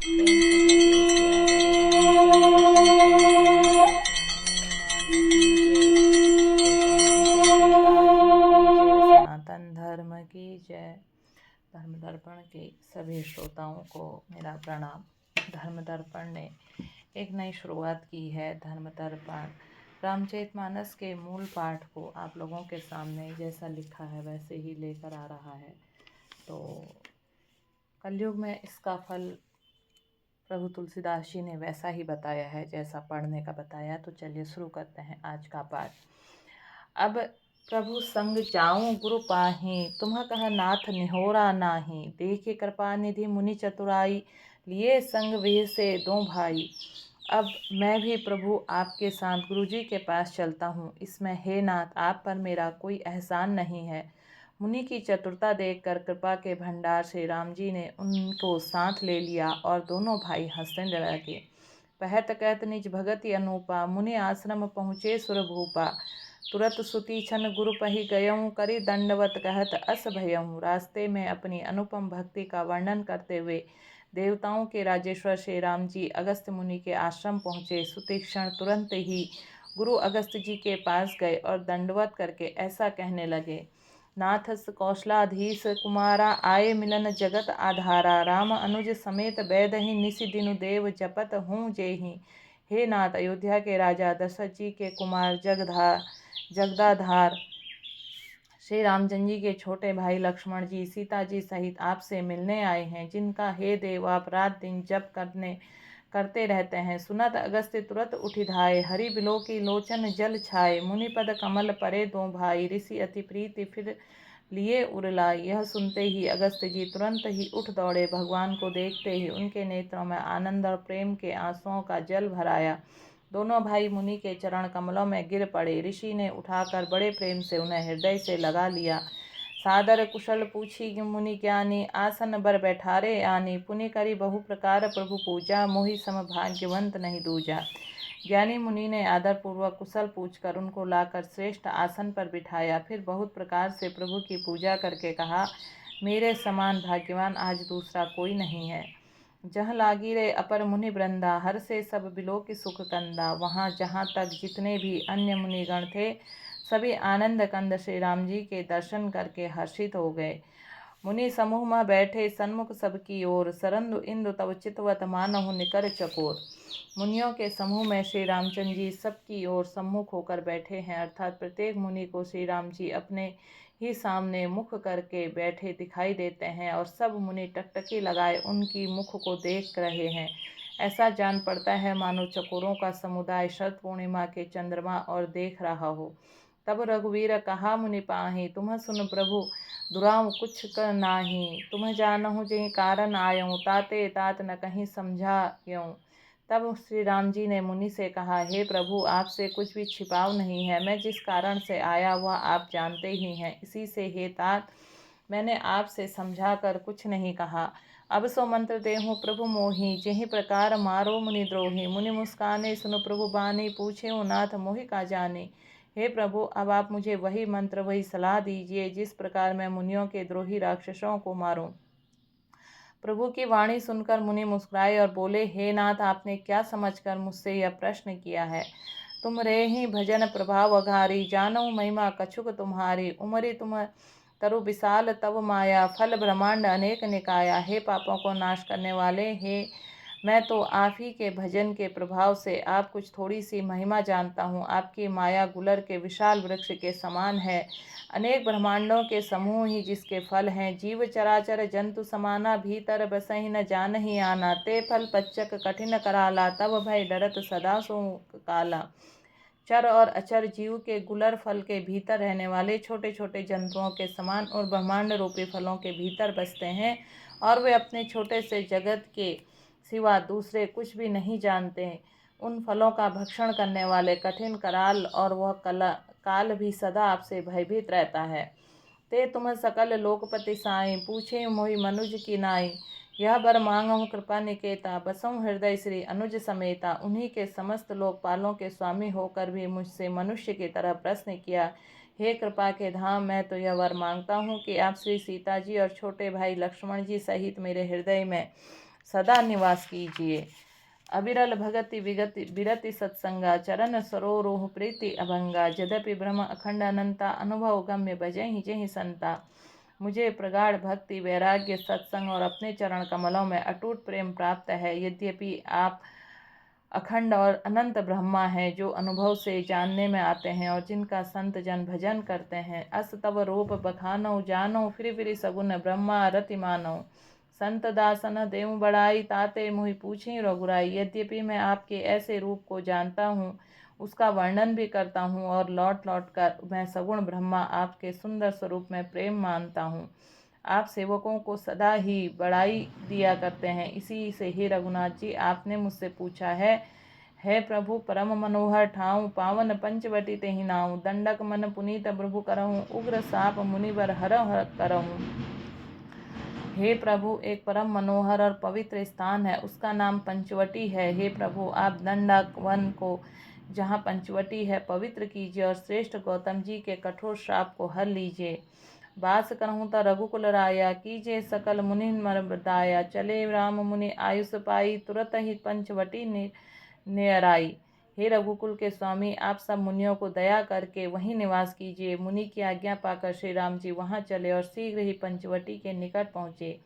प्रेम से बोलिए सियावर रामचंद्र की जय। हनुमान की जय। बोल स्वामी तुलसीदास जी की जय। सनातन धर्म की जय। धर्म दर्पण के सभी श्रोताओं को मेरा प्रणाम। धर्म दर्पण ने एक नई शुरुआत की है। धर्म दर्पण रामचरितमानस के मूल पाठ को आप लोगों के सामने जैसा लिखा है वैसे ही लेकर आ रहा है। तो कलयुग में इसका फल प्रभु तुलसीदास जी ने वैसा ही बताया है जैसा पढ़ने का बताया। तो चलिए शुरू करते हैं आज का पाठ। अब प्रभु संग जाऊं गुरु पाहि, तुम्ह कह नाथ निहोरा नाही। देखे कृपा निधि मुनि चतुराई, लिए संग वे से दो भाई। अब मैं भी प्रभु आपके साथ गुरु जी के पास चलता हूँ। इसमें हे नाथ आप पर मेरा कोई एहसान नहीं है। मुनि की चतुरता देखकर कृपा के भंडार से राम जी ने उनको साथ ले लिया और दोनों भाई हंसने लगे। कहत कहत निज भगति अनूपा, मुनि आश्रम पहुँचे सुर भूपा। तुरत सुती छन गुरु पहि गयऊँ, करी दंडवत कहत अस भयऊँ। रास्ते में अपनी अनुपम भक्ति का वर्णन करते हुए देवताओं के राजेश्वर श्री राम जी अगस्त्य मुनि के आश्रम पहुँचे। सुतीक्षण तुरंत ही गुरु अगस्त्य जी के पास गए और दंडवत करके ऐसा कहने लगे। नाथस कौशलाधीश कुमारा, आए मिलन जगत आधारा। राम अनुज समेत बैदहि, निसि दिनु देव जपत हूँ जेहि। हे नाथ अयोध्या के राजा दशरथ जी के कुमार जगदाधार श्री रामचंद्र जी के छोटे भाई लक्ष्मण जी सीता जी सहित आपसे मिलने आए हैं, जिनका हे देव आप रात दिन जप करते रहते हैं। सुनत अगस्त्य तुरंत उठि धाये, हरि बिलो की लोचन जल छाए। मुनिपद कमल परे दो भाई, ऋषि अति प्रीति फिर लिए उरलाई। यह सुनते ही अगस्त्य जी तुरंत ही उठ दौड़े। भगवान को देखते ही उनके नेत्रों में आनंद और प्रेम के आंसुओं का जल भराया। दोनों भाई मुनि के चरण कमलों में गिर पड़े। ऋषि ने उठाकर बड़े प्रेम से उन्हें हृदय से लगा लिया। सादर कुशल पूछी मुनि ज्ञानी, आसन बर बैठारे आनी। पुनि करी बहु प्रकार प्रभु पूजा, मोहि सम भाग्यवंत नहीं दूजा। ज्ञानी मुनि ने आदर पूर्वक कुशल पूछकर उनको लाकर श्रेष्ठ आसन पर बिठाया। फिर बहुत प्रकार से प्रभु की पूजा करके कहा, मेरे समान भाग्यवान आज दूसरा कोई नहीं है। जह लागी रे अपर मुनि वृंदा, हर से सब बिलो की सुख कंदा। वहाँ जहाँ तक जितने भी अन्य मुनिगण थे सभी आनंद कंद श्री राम जी के दर्शन करके हर्षित हो गए। मुनि समूह में बैठे सन्मुख सबकी ओर, सरंदु इंदु तव चितवत मानहु निकर चकोर। मुनियों के समूह में श्री रामचंद्र जी सबकी ओर सम्मुख होकर बैठे हैं, अर्थात प्रत्येक मुनि को श्री राम जी अपने ही सामने मुख करके बैठे दिखाई देते हैं और सब मुनि टकटकी लगाए उनकी मुख को देख रहे हैं। ऐसा जान पड़ता है मानो चकोरों का समुदाय शरद पूर्णिमा के चंद्रमा और देख रहा हो। तब रघुवीर कहा मुनि पाहि, तुम सुन प्रभु दुराऊ कुछ कर नाही। तुम जानहु जे कारण आयऊँ, ताते तात न कहीं समझायूँ। तब श्री राम जी ने मुनि से कहा, हे प्रभु आपसे कुछ भी छिपाव नहीं है। मैं जिस कारण से आया वह आप जानते ही हैं। इसी से हे तात मैंने आपसे समझा कर कुछ नहीं कहा। अब सो मंत्र देहूँ प्रभु मोहि, जेहि प्रकार मारो मुनि द्रोही। मुनि मुस्काने सुनो प्रभु बानी, पूछे नाथ मोहि का जाने। हे प्रभु अब आप मुझे वही मंत्र वही सलाह दीजिए जिस प्रकार मैं मुनियों के द्रोही राक्षसों को मारूं। प्रभु की वाणी सुनकर मुनि मुस्कुराए और बोले, हे नाथ आपने क्या समझकर मुझसे यह प्रश्न किया है। तुम रे ही भजन प्रभाव अघारी, जानो महिमा कछुक तुम्हारी। उमरी तुम तरु विशाल तव माया, फल ब्रह्मांड अनेक निकाया। हे पापों को नाश करने वाले, हे मैं तो आप ही के भजन के प्रभाव से आप कुछ थोड़ी सी महिमा जानता हूँ। आपकी माया गुलर के विशाल वृक्ष के समान है, अनेक ब्रह्मांडों के समूह ही जिसके फल हैं। जीव चराचर जंतु समाना, भीतर बसहि न जानहि आना। ते फल पच्चक कठिन कराला, तब भय डरत सदा सो काला। चर और अचर जीव के गुलर फल के भीतर रहने वाले छोटे छोटे जंतुओं के समान और ब्रह्मांड रूपी फलों के भीतर बसते हैं, और वे अपने छोटे से जगत के सिवा दूसरे कुछ भी नहीं जानते। उन फलों का भक्षण करने वाले कठिन कराल और वह काल भी सदा आपसे भयभीत रहता है। ते तुम सकल लोकपति साई, पूछे मोहि मनुज की नाई। यह बर मांगहु कृपा निकेता, बसऊँ हृदय श्री अनुज समेता। उन्हीं के समस्त लोकपालों के स्वामी होकर भी मुझसे मनुष्य की तरह प्रश्न किया। हे कृपा के धाम, मैं तो यह वर मांगता हूँ कि आप श्री सीता जी और छोटे भाई लक्ष्मण जी सहित मेरे हृदय में सदा निवास कीजिए। अविरल भगति विगति विरति सत्संगा, चरण सरोरोह प्रीति अभंगा, यद्यपि ब्रह्म अखंड अनंता, अनुभव गम्य भजहि जहि संता। मुझे प्रगाढ़ भक्ति, वैराग्य, सत्संग और अपने चरण कमलों में अटूट प्रेम प्राप्त है। यद्यपि आप अखंड और अनंत ब्रह्मा है, जो अनुभव से जानने में आते हैं और जिनका संत जन भजन करते हैं। अस तव रूप बखानो, जानो फिर सगुन ब्रह्मा रति मानो। संत दासन देव बड़ाई, ताते मुहि पूछी रघुराई। यद्यपि मैं आपके ऐसे रूप को जानता हूँ, उसका वर्णन भी करता हूँ और लौट लौट कर मैं सगुण ब्रह्मा आपके सुंदर स्वरूप में प्रेम मानता हूँ। आप सेवकों को सदा ही बड़ाई दिया करते हैं। इसी से ही रघुनाथ जी आपने मुझसे पूछा है प्रभु परम मनोहर ठाऊं, पावन पंचवटी तेहि नाऊं। दंडक मन पुनीत प्रभु करहूँ, उग्र साप मुनिवर हर करहूँ। हे प्रभु, एक परम मनोहर और पवित्र स्थान है, उसका नाम पंचवटी है। हे प्रभु, आप दंडक वन को, जहाँ पंचवटी है, पवित्र कीजिए और श्रेष्ठ गौतम जी के कठोर श्राप को हर लीजिए। बास करहूँ त रघुकुल राया, कीजिए सकल मुनि मरदाया। चले राम मुनि आयुष पाई, तुरत ही पंचवटी नियराई। हे रघुकुल के स्वामी, आप सब मुनियों को दया करके वहीं निवास कीजिए। मुनि की आज्ञा पाकर श्री राम जी वहां चले और शीघ्र ही पंचवटी के निकट पहुँचे।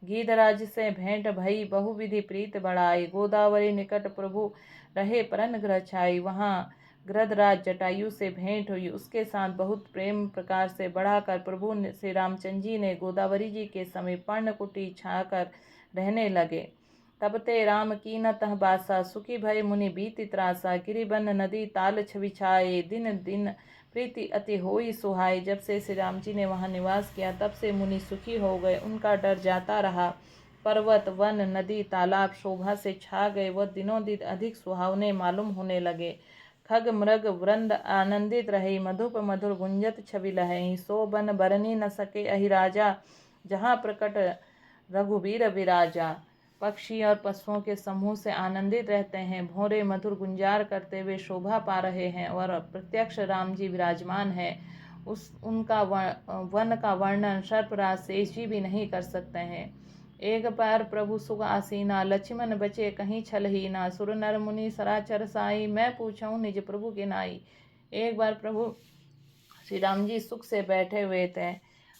गीधराज से भेंट भई, बहुविधि प्रीत बढ़ाई। गोदावरी निकट प्रभु रहे, परन ग्रह छाई। वहाँ गृधराज जटायु से भेंट हुई, उसके साथ बहुत प्रेम प्रकार से बढ़ाकर प्रभु श्री रामचंद्र जी ने गोदावरी जी के समीप पर्णकुटी छाकर रहने लगे। तब ते राम की न तह बासा, सुखी भय मुनि बीति त्रासा। गिरिबन नदी ताल छवि छाए, दिन दिन प्रीति अति होई सुहाई। जब से श्री राम जी ने वहाँ निवास किया, तब से मुनि सुखी हो गए, उनका डर जाता रहा। पर्वत वन नदी तालाब शोभा से छा गए, वह दिनों दिन अधिक सुहावने मालूम होने लगे। खग मृग वृंद आनंदित रहे, मधुप मधुर गुंजत छवि लहै। सो बन बरनी न सके अहि राजा, जहाँ प्रकट रघुबीर विराजा। पक्षी और पशुओं के समूह से आनंदित रहते हैं, भौरे मधुर गुंजार करते हुए शोभा पा रहे हैं और प्रत्यक्ष राम जी विराजमान है। उनका वन का वर्णन सर्पराज शेष जी भी नहीं कर सकते हैं। एक बार प्रभु सुख आसीना, लक्ष्मण बचे कहीं छलहीना। सुर नर मुनि सराचर साई, मैं पूछूं निज प्रभु के नाई। एक बार प्रभु श्री राम जी सुख से बैठे हुए थे।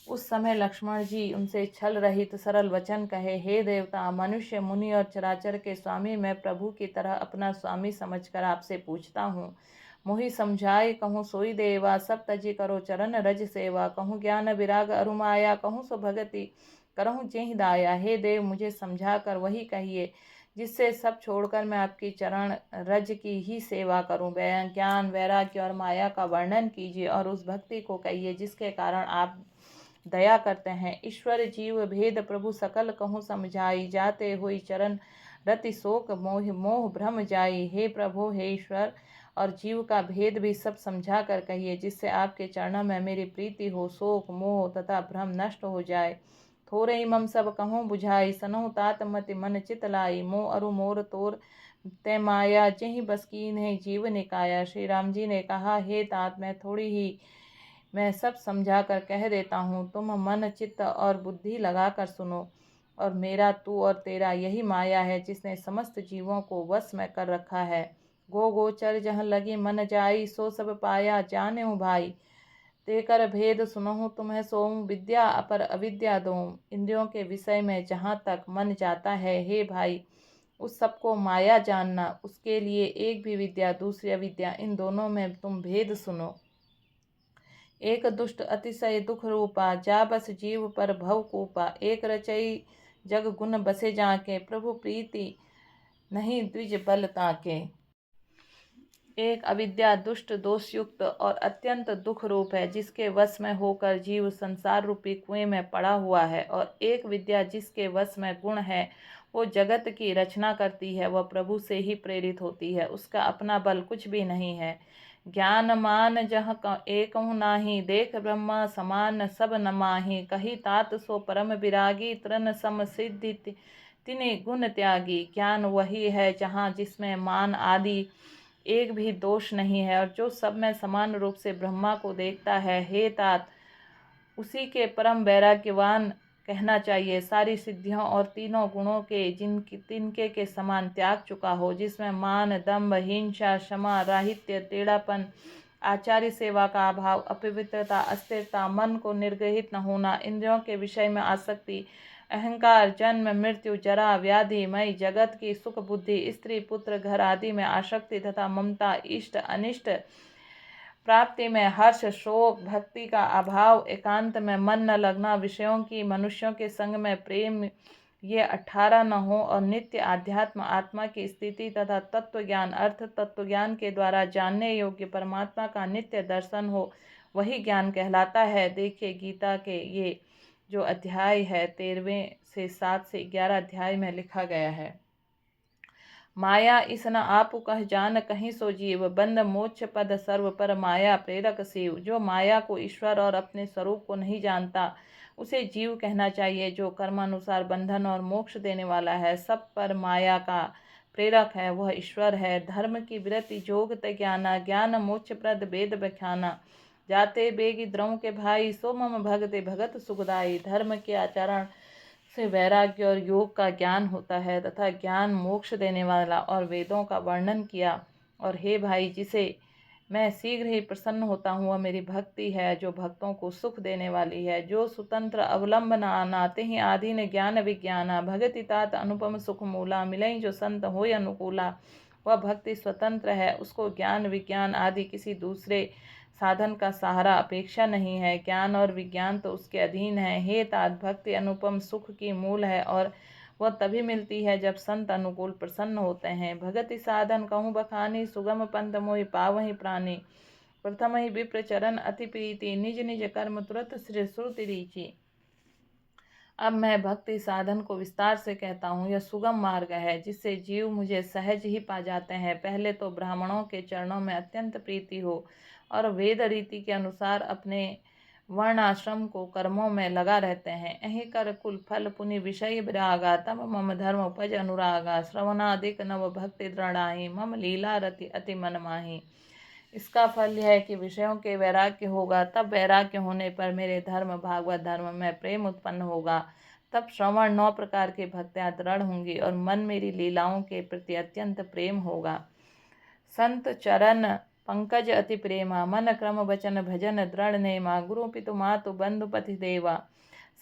उस समय लक्ष्मण जी उनसे छल रहित सरल वचन कहे, हे देवता, मनुष्य, मुनि और चराचर के स्वामी, मैं प्रभु की तरह अपना स्वामी समझकर आपसे पूछता हूँ। मोहि समझाए कहूँ सोई देवा, सब तजी करो चरण रज सेवा। कहूँ ज्ञान विराग अरुमाया, कहूँ सो भगति करहूँ जेहि दाया। हे देव, मुझे समझा कर वही कहिए, जिससे सब छोड़कर मैं आपकी चरण रज की ही सेवा करूं। ज्ञान वैराग्य और माया का वर्णन कीजिए और उस भक्ति को कहिए जिसके कारण आप दया करते हैं। ईश्वर जीव भेद प्रभु सकल कहूँ समझाई, जाते हुई चरण रति शोक मोह मोह भ्रम जाई। हे प्रभु, हे ईश्वर, और जीव का भेद भी सब समझा कर कहिए, जिससे आपके चरणों में मेरी प्रीति हो, शोक मोह तथा भ्रम नष्ट हो जाए। थोरे ही मम सब कहूँ बुझाई, सनहु तात मति मन चित लाई। मोह अरु मोर तोर तय माया, जेहि बस कीन है जीव निकाया। श्री राम जी ने कहा, हे तात, मैं सब समझा कर कह देता हूँ, तुम मन चित्त और बुद्धि लगा कर सुनो। और मेरा तू और तेरा यही माया है, जिसने समस्त जीवों को वश में कर रखा है। गो गोचर जहाँ लगी मन जाई, सो सब पाया जाने भाई। तेकर भेद सुनहु तुम्हें सोऊं, विद्या अपर अविद्या दोऊं। इंद्रियों के विषय में जहाँ तक मन जाता है, हे भाई, उस सबको माया जानना। उसके लिए एक भी विद्या, दूसरी अविद्या, इन दोनों में तुम भेद सुनो। एक दुष्ट अतिशय दुख रूपा, जा बस जीव पर भव कूपा। एक रचई जग गुण बसे जाके, प्रभु प्रीति नहीं द्विज बल ताके। एक अविद्या दुष्ट दोषयुक्त और अत्यंत दुख रूप है, जिसके वश में होकर जीव संसार रूपी कुएं में पड़ा हुआ है। और एक विद्या जिसके वश में गुण है, वो जगत की रचना करती है, वह प्रभु से ही प्रेरित होती है, उसका अपना बल कुछ भी नहीं है। ज्ञान मान जह एकहु नाही, देख ब्रह्मा समान सब न माही। कही तात सो परम विरागी, तृण सम सिद्धि तिनि गुण त्यागी। ज्ञान वही है जहाँ जिसमें मान आदि एक भी दोष नहीं है, और जो सब में समान रूप से ब्रह्मा को देखता है। हे तात, उसी के परम वैराग्यवान कहना चाहिए। सारी सिद्धियों और तीनों गुणों के तिनके के समान त्याग चुका हो, जिसमें मान, दंभ, हिंसा, क्षमा, राहित्य, टेढ़ापन, आचार्य सेवा का अभाव, अपवित्रता, अस्थिरता, मन को निर्ग्रहित न होना, इंद्रियों के विषय में आसक्ति, अहंकार, जन्म, मृत्यु, जरा, व्याधि मई जगत की सुख बुद्धि, स्त्री, पुत्र, घर आदि में आसक्ति तथा ममता, इष्ट अनिष्ट प्राप्ति में हर्ष, शोक, भक्ति का अभाव, एकांत में मन न लगना, विषयों की, मनुष्यों के संग में प्रेम, ये 18 न हो, और नित्य आध्यात्म, आत्मा की स्थिति तथा तत्व ज्ञान, अर्थ तत्व ज्ञान के द्वारा जानने योग्य परमात्मा का नित्य दर्शन हो, वही ज्ञान कहलाता है। देखिए गीता के ये जो अध्याय है 13वें से 7 से 11 अध्याय में लिखा गया है। माया इस न आप कह जान कहीं सो जीव, बंद मोक्ष पद सर्व पर माया प्रेरक शिव। जो माया को ईश्वर और अपने स्वरूप को नहीं जानता, उसे जीव कहना चाहिए। जो कर्मानुसार बंधन और मोक्ष देने वाला है, सब पर माया का प्रेरक है, वह ईश्वर है। धर्म की वृत्ति जोग ज्ञाना, ज्ञान मोक्ष प्रद वेद व्याख्याना। जाते बेगी द्रों के भाई, सो मम भगते भगत सुखदाई। धर्म के आचरण से वैराग्य और योग का ज्ञान होता है तथा ज्ञान मोक्ष देने वाला, और वेदों का वर्णन किया। और हे भाई, जिसे मैं शीघ्र ही प्रसन्न होता हूँ, वह मेरी भक्ति है, जो भक्तों को सुख देने वाली है। जो स्वतंत्र अवलंबना नाते ही आधीन ज्ञान विज्ञाना, भगति तात अनुपम सुख मूला। मिलई जो संत होय अनुकूला, वह भक्ति स्वतंत्र है, उसको ज्ञान विज्ञान आदि किसी दूसरे साधन का सहारा अपेक्षा नहीं है। ज्ञान और विज्ञान तो उसके अधीन है। हे तात, भक्ति अनुपम सुख की मूल है, और वह तभी मिलती है जब संत अनुकूल प्रसन्न होते हैं। भगति साधन कहूँ बखानी, सुगम पंथ मोहि पावहि प्राणी। प्रथम ही विप्र चरण अति प्रीति, निज निज कर्म तुरत श्रुति रीचि। अब मैं भक्ति साधन को विस्तार से कहता हूँ। यह सुगम मार्ग है, जिससे जीव मुझे सहज ही पा जाते हैं। पहले तो ब्राह्मणों के चरणों में अत्यंत प्रीति हो, और वेद रीति के अनुसार अपने वर्ण आश्रम को कर्मों में लगा रहते हैं। अहि कर कुल फल पुनि विषय विरागा, तब मम धर्म उपज अनुरागा। श्रवणादिक नव भक्ति दृढ़ाहि, मम लीला रति अति मन माहि। इसका फल यह है कि विषयों के वैराग्य होगा, तब वैराग्य होने पर मेरे धर्म भागवत धर्म में प्रेम उत्पन्न होगा। तब श्रवण 9 प्रकार की भक्तियाँ दृढ़ होंगी, और मन मेरी लीलाओं के प्रति अत्यंत प्रेम होगा। संत चरण पंकज अति प्रेमा, मन क्रम वचन भजन दृढ़ नेमा। गुरु पितु मातु बंधु पति देवा,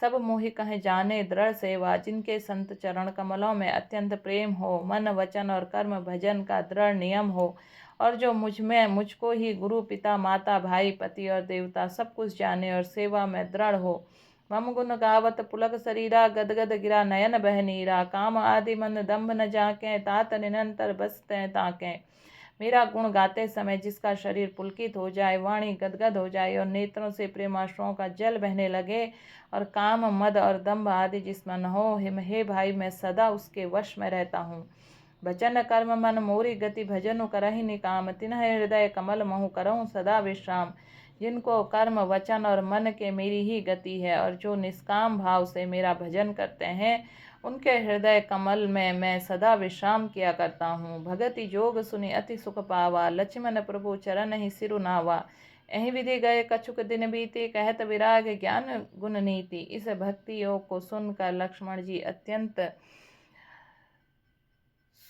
सब मोहि कहे जाने दृढ़ सेवा। जिनके संत चरण कमलों में अत्यंत प्रेम हो, मन वचन और कर्म भजन का दृढ़ नियम हो, और जो मुझको ही गुरु पिता माता भाई पति और देवता सब कुछ जाने और सेवा में दृढ़ हो। मम गुण गावत पुलक शरीरा, गदगद गिरा नयन बह नीरा। काम आदि मन दम्भ न जाके, तात निरंतर बसते ताके। मेरा गुण गाते समय जिसका शरीर पुलकित हो जाए, वाणी गदगद हो जाए, और नेत्रों से प्रेमाश्रुओं का जल बहने लगे, और काम मद और दम्भ आदि जिसमें न हो, हे भाई, मैं सदा उसके वश में रहता हूँ। वचन कर्म मन मोरी गति, भजनु करहि निकाम। तिन्ह हृदय कमल महु करहु सदा विश्राम। जिनको कर्म वचन और मन के मेरी ही गति है, और जो निष्काम भाव से मेरा भजन करते हैं, उनके हृदय कमल में मैं सदा विश्राम किया करता हूँ। भगति जोग सुनि अति सुख पावा, लक्ष्मण प्रभु चरण ही सिरु नावा। यही विधि गए कछुक दिन बीते, कहत विराग ज्ञान गुण नीति। इस भक्ति योग को सुनकर लक्ष्मण जी अत्यंत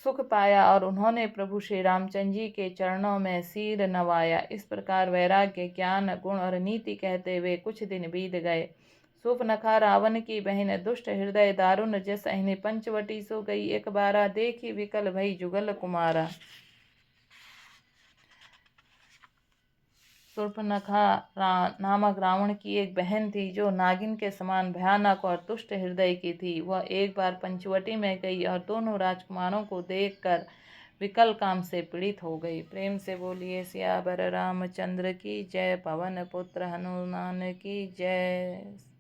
सुख पाया, और उन्होंने प्रभु श्री रामचंद्र जी के चरणों में सिर नवाया। इस प्रकार वैराग्य ज्ञान गुण और नीति कहते हुए कुछ दिन बीत गए। सूर्पनखा रावण की बहन, दुष्ट हृदय दारुण जस अहिनि। पंचवटी सो गई एक बारा, देखी विकल भई जुगल कुमारा। सूर्पनखा नामक रावण की एक बहन थी, जो नागिन के समान भयानक और दुष्ट हृदय की थी। वह एक बार पंचवटी में गई और दोनों राजकुमारों को देखकर विकल काम से पीड़ित हो गई। प्रेम से बोलिए सियावर रामचंद्र की जय, पवन पुत्र हनुमान की जय।